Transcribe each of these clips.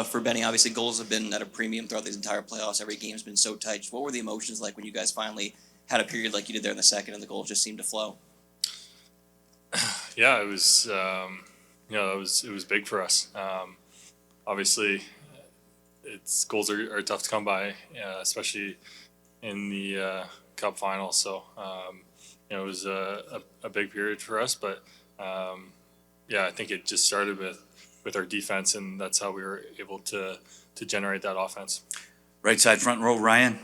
for Benny, obviously goals have been at a premium throughout these entire playoffs. Every game's been so tight. What were the emotions like when you guys finally had a period like you did there in the second and the goals just seemed to flow? Yeah, it was, it was big for us. Obviously, goals are tough to come by, especially in the Cup final. So, it was a big period for us. But, I think it just started with our defense, and that's how we were able to generate that offense. Right side front row, Ryan.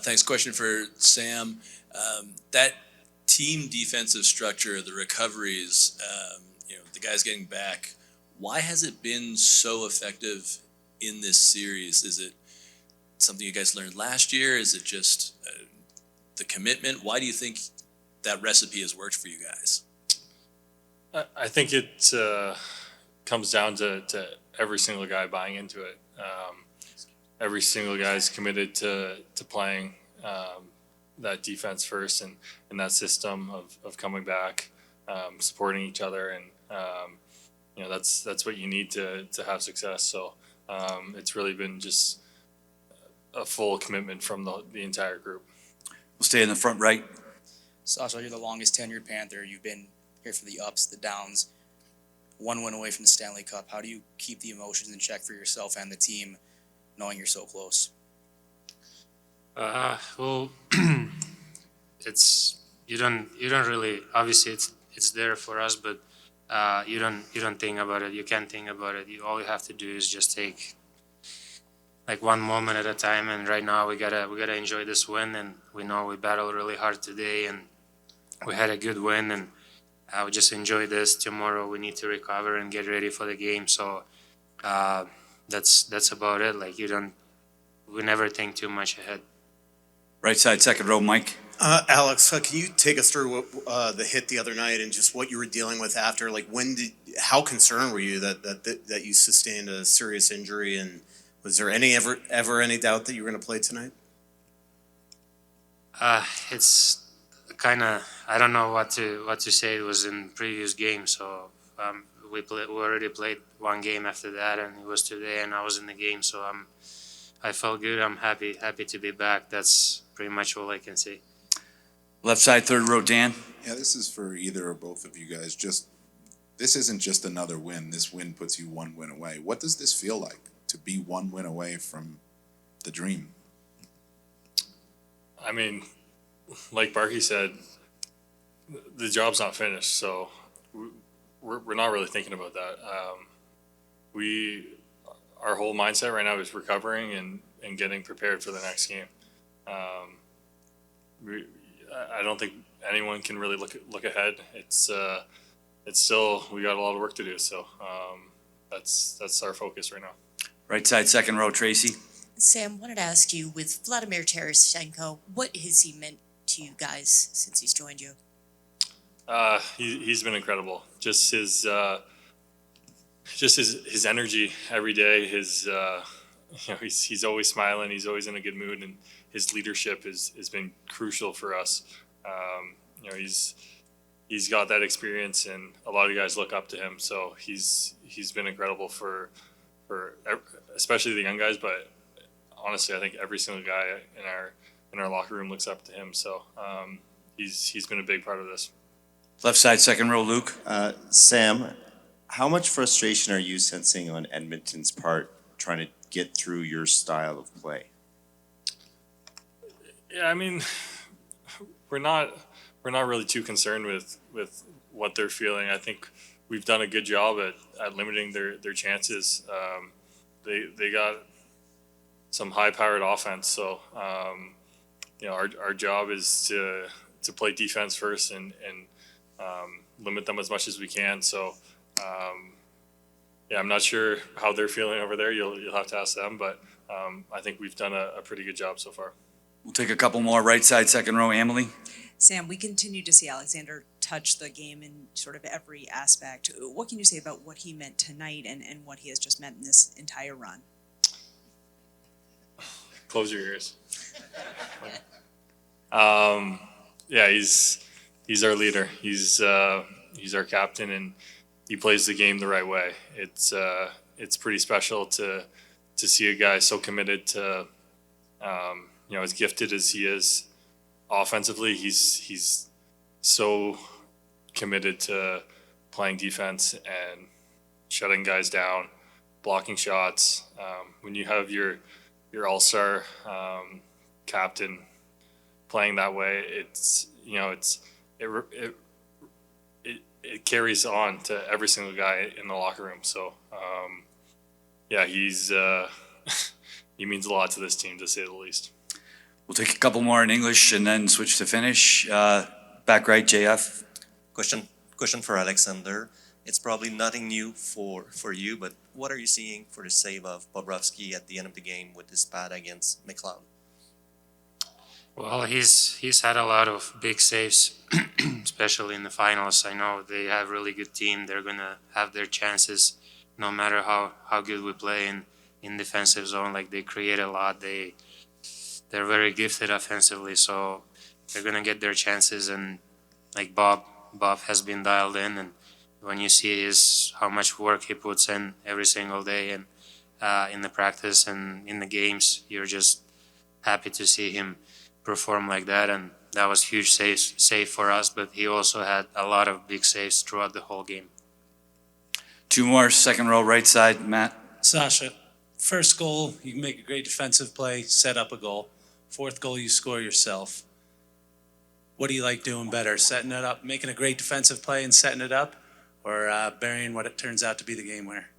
Thanks. Question for Sam. That team defensive structure, the recoveries, the guys getting back, why has it been so effective in this series? Is it something you guys learned last year? Is it just the commitment? Why do you think that recipe has worked for you guys? I think it comes down to every single guy buying into it. Every single guy is committed to playing that defense first and that system of coming back, supporting each other, and that's what you need to have success. So it's really been just a full commitment from the entire group. We'll stay in the front right. Sasha, you're the longest tenured Panther. You've been here for the ups, the downs. One win away from the Stanley Cup. How do you keep the emotions in check for yourself and the team, knowing you're so close? Well, it's you don't really, obviously it's there for us, but you don't think about it. You can't think about it. All you have to do is just take like one moment at a time. And right now we gotta enjoy this win, and we know we battled really hard today, and we had a good win, and I would just enjoy this. Tomorrow we need to recover and get ready for the game. So that's about it. Like we never think too much ahead. Right side second row, Mike. Alex, can you take us through the hit the other night and just what you were dealing with after? Like, how concerned were you that you sustained a serious injury, and was there ever any doubt that you were going to play tonight? It's kind of, I don't know what to say. It was in previous games, so we already played one game after that, and it was today, and I was in the game, so I felt good. I'm happy to be back. That's pretty much all I can say. Left side third row, Dan. Yeah, this is for either or both of you guys. This isn't just another win. This win puts you one win away. What does this feel like to be one win away from the dream? I mean, like Barkey said, the job's not finished, so we're not really thinking about that. Our whole mindset right now is recovering and getting prepared for the next game. I don't think anyone can really look ahead. It's still, we got a lot of work to do, so that's our focus right now. Right side second row, Tracy. Sam, wanted to ask you, with Vladimir Tarasenko, what has he meant to you guys since he's joined you? He's been incredible. Just his energy every day. He's always smiling. He's always in a good mood, and his leadership has been crucial for us. He's got that experience, and a lot of guys look up to him. So he's been incredible for especially the young guys, but honestly, I think every single guy in our locker room looks up to him. So he's been a big part of this. Left side second row, Luke. Sam, how much frustration are you sensing on Edmonton's part trying to get through your style of play? Yeah, I mean, we're not really too concerned with what they're feeling. I think we've done a good job at limiting their chances. They got some high-powered offense, so our job is to play defense first and limit them as much as we can. So I'm not sure how they're feeling over there. You'll have to ask them, but I think we've done a pretty good job so far. We'll take a couple more. Right side second row, Emily. Sam, we continue to see Aleksander touch the game in sort of every aspect. What can you say about what he meant tonight and what he has just meant in this entire run? Close your ears. He's our leader. He's our captain, and he plays the game the right way. it's pretty special to see a guy so committed to, as gifted as he is offensively, he's so committed to playing defense and shutting guys down, blocking shots. When you have your all-star captain playing that way, it carries on to every single guy in the locker room. So he's he means a lot to this team, to say the least. We'll take a couple more in English and then switch to Finnish. Back right, JF. Question for Aleksander. It's probably nothing new for you, but what are you seeing for the save of Bobrovsky at the end of the game with his pad against McLeod? Well, he's had a lot of big saves, especially in the finals. I know they have a really good team. They're gonna have their chances, no matter how good we play in defensive zone. Like, they create a lot. They're very gifted offensively, so they're gonna get their chances. And like Bob has been dialed in, and when you see how much work he puts in every single day, and in the practice and in the games, you're just happy to see him perform like that. And that was huge save for us, but he also had a lot of big saves throughout the whole game. Two more, second row, right side, Matt. Sasha, first goal, you can make a great defensive play, set up a goal. Fourth goal, you score yourself. What do you like doing better, setting it up, making a great defensive play and setting it up, or burying what it turns out to be the game winner?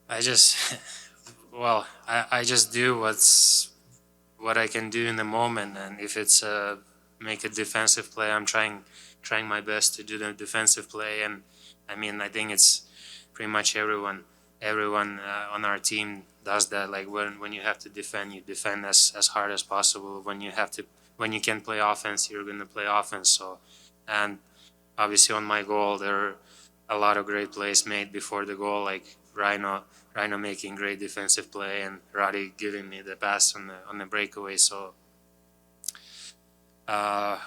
I just do what I can do in the moment, and if it's make a defensive play, I'm trying my best to do the defensive play. And I mean, I think it's pretty much everyone on our team does that. Like, when you have to defend, you defend as hard as possible. When you can play offense, you're gonna play offense. So, and obviously on my goal, there are a lot of great plays made before the goal, like Rhino making great defensive play, and Roddy giving me the pass on the breakaway. So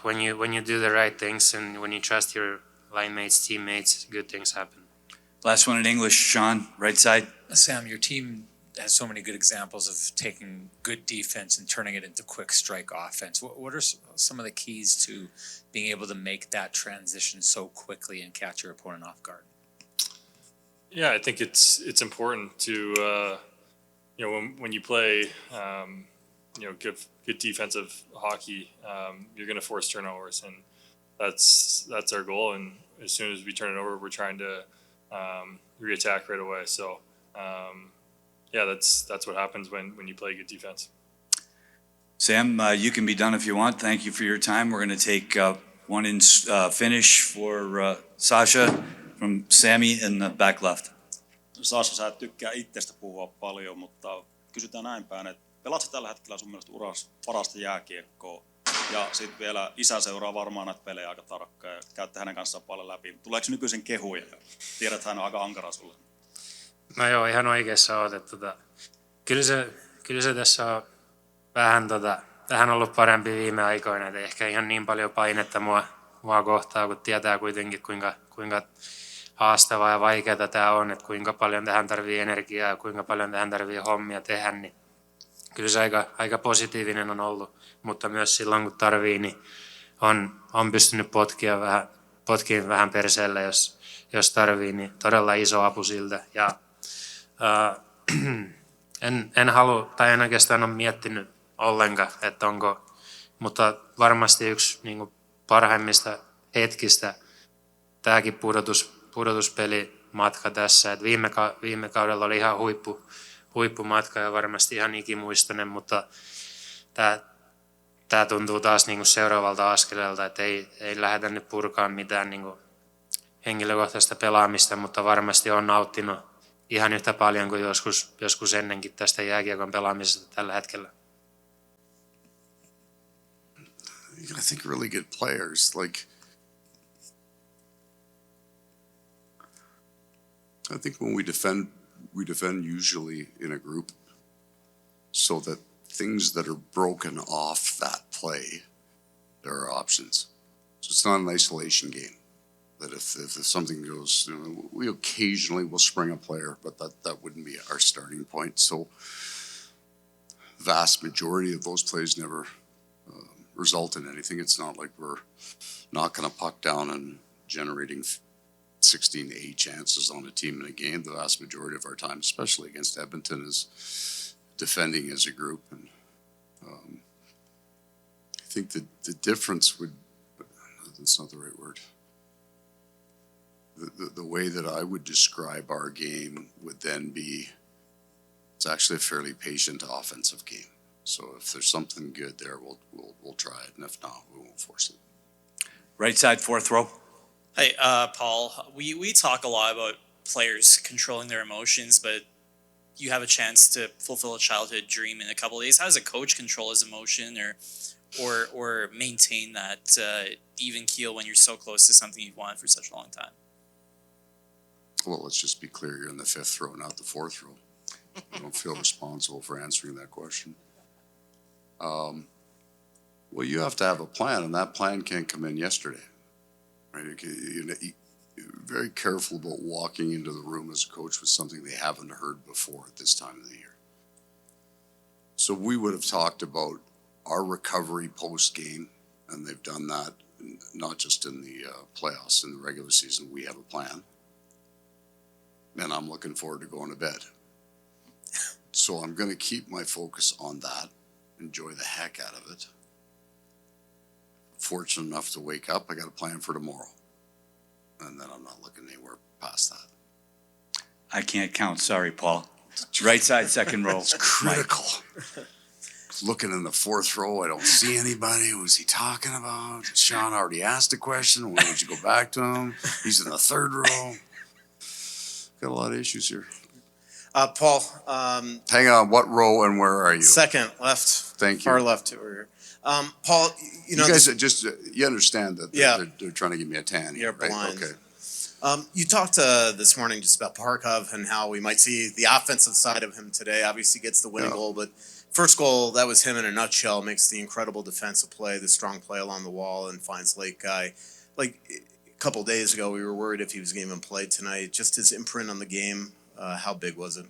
when you do the right things and when you trust your line mates, teammates, good things happen. Last one in English, Sean, right side. Sam, your team has so many good examples of taking good defense and turning it into quick strike offense. What are some of the keys to being able to make that transition so quickly and catch your opponent off guard? Yeah, I think it's important to when you play good defensive hockey, you're going to force turnovers, and that's our goal. And as soon as we turn it over, we're trying to reattack right away. So that's what happens when you play good defense. Sam, you can be done if you want. Thank you for your time. We're going to take one in Finnish for Sasha from Sammy in the back left. Sasha, sä et tykkää itsestä puhua paljon, mutta kysytään näin päin, että pelaat sä tällä hetkellä sun mielestä uras parasta jääkiekkoa? Ja sitten vielä isä seuraa varmaan näitä pelejä aika tarkkaan ja käytte hänen kanssaan paljon läpi. Tuleeko nykyisen kehuja? Tiedät, että hän on aika ankara sulle. No joo, ihan oikeassa oot. Kyllä se tässä on vähän ollut parempi viime aikoina. Et ehkä ihan niin paljon painetta mua kohtaa, kun tietää kuitenkin kuinka haastavaa ja vaikeaa tämä on, että kuinka paljon tähän tarvii energiaa ja kuinka paljon tähän tarvii hommia tehdä, niin kyllä se aika positiivinen on ollut, mutta myös silloin kun tarvii, niin on pystynyt potkimaan vähän perseelle, jos tarvii, niin todella iso apu siltä. Ja en halua, tai en oikeastaan ole miettinyt ollenkaan, että mutta varmasti yksi niin kuin parhaimmista hetkistä tämäkin pudotuspelimatka tässä, että viime kaudella oli ihan huippumatka ja varmasti ihan ikimuistoinen, mutta tämä tuntuu taas niin kuin seuraavalta askeleelta, että ei lähdetä nyt purkaan mitään niin kuin henkilökohtaista pelaamista, mutta varmasti on nauttinut ihan yhtä paljon kuin joskus ennenkin tästä jääkiekon pelaamisesta tällä hetkellä. I think really good players. Like, I think when we defend usually in a group, so that things that are broken off that play, there are options. So it's not an isolation game. That if something goes, we occasionally will spring a player, but that wouldn't be our starting point. So vast majority of those plays never result in anything. It's not like we're knocking a puck down and generating 16 to 8 chances on a team in a game. The vast majority of our time, especially against Edmonton, is defending as a group. And I think that the difference would, that's not the right word. The way that I would describe our game would then be, it's actually a fairly patient offensive game. So if there's something good there, we'll try it, and if not, we won't force it. Right side, fourth row. Hey, Paul, we talk a lot about players controlling their emotions, but you have a chance to fulfill a childhood dream in a couple of days. How does a coach control his emotion or maintain that even keel when you're so close to something you've wanted for such a long time? Well, let's just be clear, you're in the fifth row, not the fourth row. I don't feel responsible for answering that question. Well, you have to have a plan, and that plan can't come in yesterday. Right? You're very careful about walking into the room as a coach with something they haven't heard before at this time of the year. So we would have talked about our recovery post-game, and they've done that, not just in the playoffs, in the regular season. We have a plan, and I'm looking forward to going to bed. So I'm going to keep my focus on that, enjoy the heck out of it. Fortunate enough to wake up, I got a plan for tomorrow. And then I'm not looking anywhere past that. I can't count. Sorry, Paul. Right side, second row. It's critical. Looking in the fourth row, I don't see anybody. Who's he talking about? Sean already asked a question. Why don't you go back to him? He's in the third row. Got a lot of issues here. Paul. Hang on. What row and where are you? Second left. Thank you. Far left over here. Paul, you know, you guys just you understand that they're trying to give me a tan here, you're right? blind. Okay. You talked this morning just about Barkov and how we might see the offensive side of him today. Obviously gets the winning goal, but first goal, that was him in a nutshell. Makes the incredible defensive play, the strong play along the wall, and finds late guy. Like a couple days ago, we were worried if he was going to even play tonight. Just his imprint on the game, how big was it?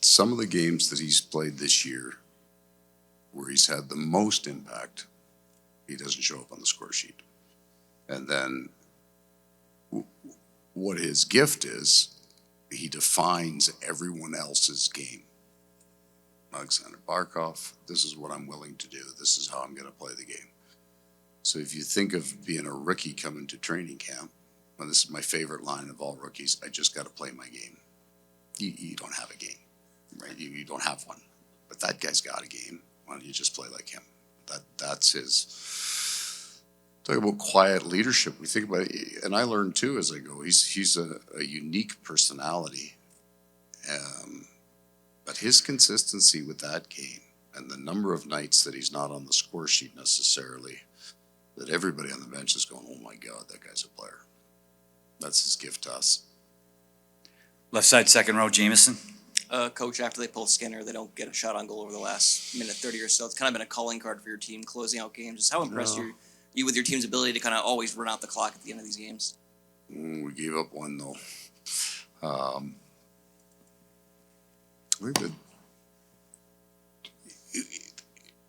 Some of the games that he's played this year where he's had the most impact, he doesn't show up on the score sheet. And then what his gift is, he defines everyone else's game. Aleksander Barkov, this is what I'm willing to do. This is how I'm going to play the game. So if you think of being a rookie coming to training camp, and this is my favorite line of all rookies, I just got to play my game. You don't have a game. Right, you don't have one, but that guy's got a game. Why don't you just play like him? That's his. Talk about quiet leadership. We think about it, and I learn too as I go. He's a unique personality, but his consistency with that game and the number of nights that he's not on the score sheet necessarily, that everybody on the bench is going, "Oh my God, that guy's a player." That's his gift to us. Left side, second row, Jameson. Coach, after they pull Skinner, they don't get a shot on goal over the last minute 30 or so. It's kind of been a calling card for your team closing out games. Just how impressed are you with your team's ability to kind of always run out the clock at the end of these games? We gave up one though. I think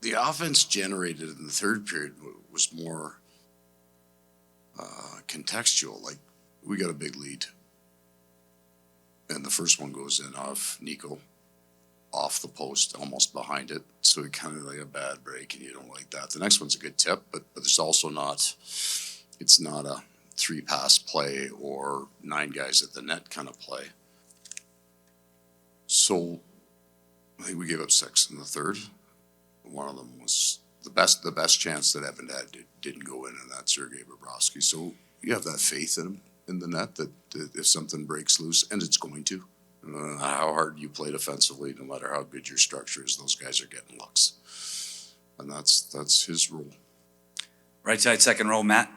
the offense generated in the third period was more contextual. Like we got a big lead. And the first one goes in off Nico, off the post, almost behind it. So it kind of like a bad break, and you don't like that. The next one's a good tip, but there's also not, it's not a 3-pass play or 9 guys at the net kind of play. So I think we gave up 6 in the third. One of them was the best chance that Evan had didn't go in, and that's Sergei Bobrovsky. So you have that faith in him. In the net that if something breaks loose, and it's going to, how hard you play defensively, no matter how good your structure is, those guys are getting looks, and that's his role. Right side, second row, Matt.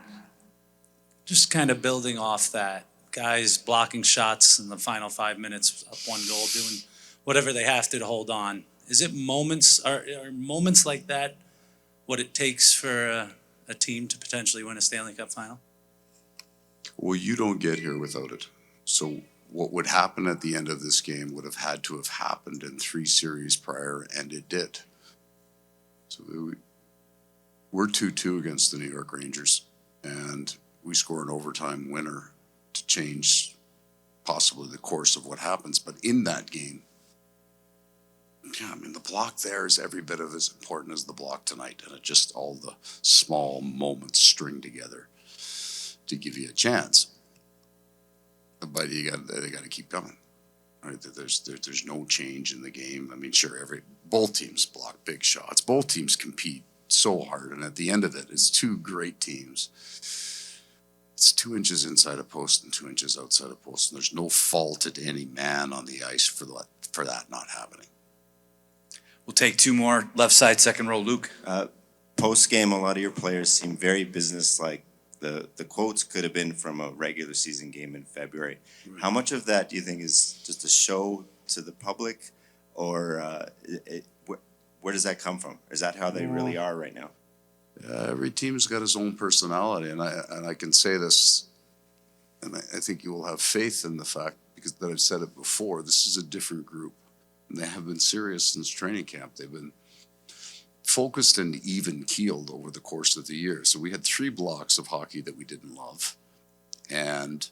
Just kind of building off that, guys blocking shots in the final 5 minutes, up 1 goal, doing whatever they have to hold on. Is it moments, are moments like that what it takes for a team to potentially win a Stanley Cup final? Well, you don't get here without it. So what would happen at the end of this game would have had to have happened in 3 series prior, and it did. So we're 2-2 against the New York Rangers, and we score an overtime winner to change possibly the course of what happens. But in that game, yeah, I mean, the block there is every bit of as important as the block tonight, and it just all the small moments string together to give you a chance. But they got to keep coming. Right? There's no change in the game. I mean, sure, both teams block big shots. Both teams compete so hard, and at the end of it, it's 2 great teams. It's 2 inches inside a post and 2 inches outside a post, and there's no fault at any man on the ice for that not happening. We'll take 2 more. Left side, second row, Luke. Post game, a lot of your players seem very businesslike. The quotes could have been from a regular season game in February. Right. How much of that do you think is just a show to the public, or where does that come from? Is that how they really are right now? Every team's got its own personality, and I can say this, and I think you will have faith in the fact, because that I've said it before, this is a different group. And they have been serious since training camp. They've been focused and even keeled over the course of the year. So we had 3 blocks of hockey that we didn't love, and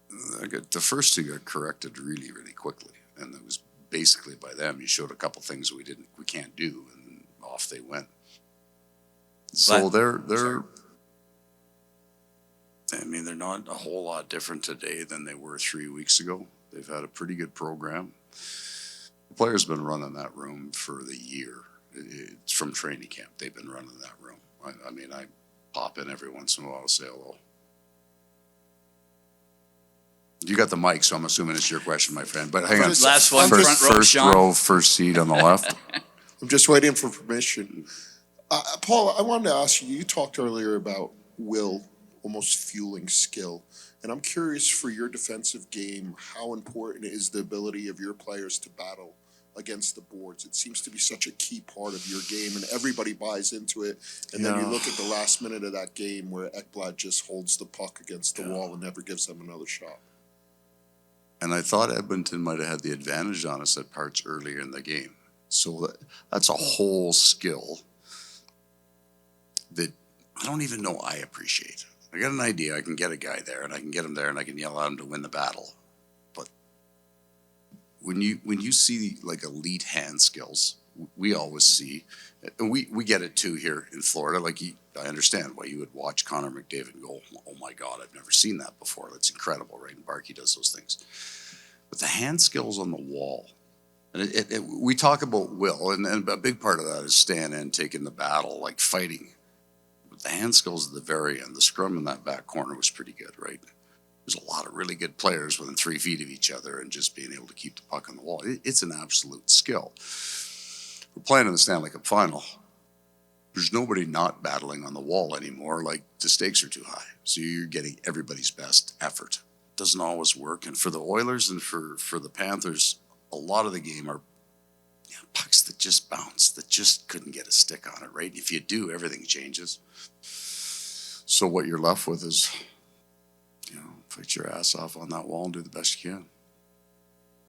the first 2 got corrected really, really quickly, and it was basically by them. You showed a couple things we can't do, and off they went. So they're I mean, they're not a whole lot different today than they were 3 weeks ago. They've had a pretty good program. The players have been running that room for the year. It's from training camp. They've been running that room. I mean, I pop in every once in a while to say hello. You got the mic, so I'm assuming it's your question, my friend. But hang on. Last one, first row, first seat on the left. I'm just waiting for permission. Paul, I wanted to ask you, you talked earlier about will almost fueling skill. And I'm curious, for your defensive game, how important is the ability of your players to battle against the boards? It seems to be such a key part of your game, and everybody buys into it. And then you look at the last minute of that game where Ekblad just holds the puck against the wall and never gives them another shot. And I thought Edmonton might have had the advantage on us at parts earlier in the game. So that's a whole skill that I don't even know I appreciate. I got an idea, I can get a guy there, and I can get him there, and I can yell at him to win the battle. But when you see like elite hand skills, we always see, and we get it too here in Florida. Like I understand why you would watch Connor McDavid and go, oh my God, I've never seen that before. That's incredible, right? And Barkey does those things. But the hand skills on the wall, and we talk about will, and a big part of that is staying in, taking the battle, like fighting. But the hand skills at the very end, the scrum in that back corner was pretty good, right? There's a lot of really good players within 3 feet of each other, and just being able to keep the puck on the wall. It's an absolute skill. We're playing in the Stanley Cup final. There's nobody not battling on the wall anymore. Like, the stakes are too high. So you're getting everybody's best effort. Doesn't always work. And for the Oilers and for the Panthers, a lot of the game are pucks that just bounce, that just couldn't get a stick on it, right? If you do, everything changes. So what you're left with is, fight your ass off on that wall and do the best you can.